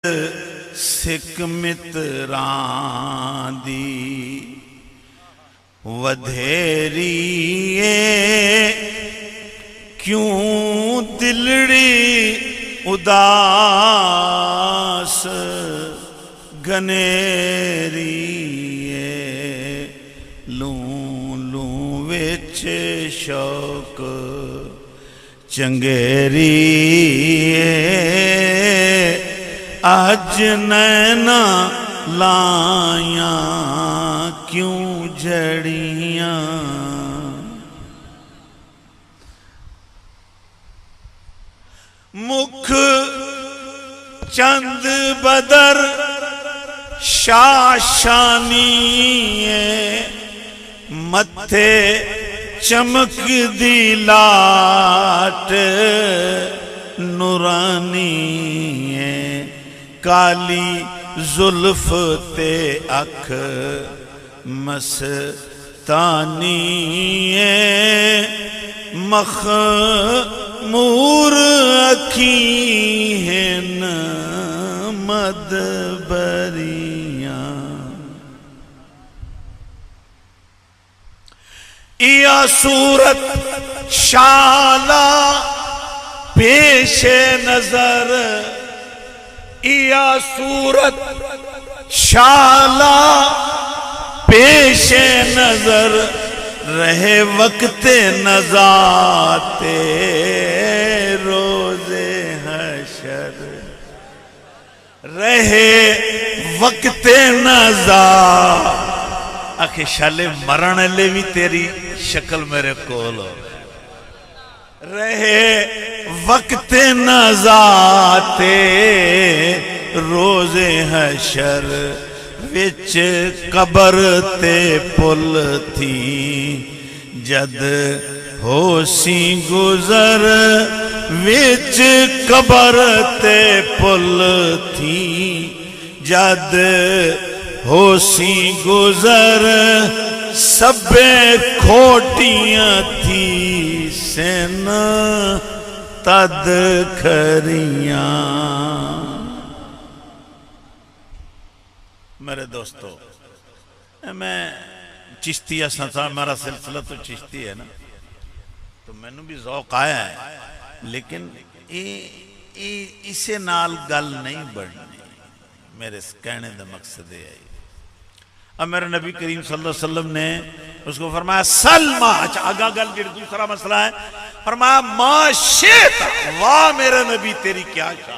सिख मित्रां दी वधेरी क्यों दिलड़ी उदास गनेरी लू लू विच शौक चंगेरी अज नैना लाया क्यों जड़ियां मुख चंद बदर शाशानी मथे चमक दी लाट नूरानी काली जुल्फ ते अख मस्तानी मखमूर अखी हैं मदबरियां या सूरत शाला पेशे नजर या सूरत शाला पेशे नजर रहे वक्ते नजाते रोजे हशर रहे वक्ते नजा आखे शाले मरण ले भी तेरी शक्ल मेरे कोल हो रहे वक्त नजाते रोजे हशर विच कबर ते पुल थी जद होसी गुजर विच कबर ते पुल थी जद होसी गुजर सबे खोटियां थी सेन तद खरियां। मेरे दोस्तों मैं चिश्ती संसार हमारा सिलसिला तो चिश्ती है ना, तो मैनू भी ज़ौक आया है, लेकिन इसे नाल गल नहीं बढ़नी। मेरे कहने का मकसद है अब मेरे नबी करीम सल्लल्लाहु अलैहि वसल्लम ने उसको फरमाया सलमा। अच्छा आगा गल जो दूसरा मसला है, फरमाया माशेता, वाह मेरे नबी तेरी क्या शान।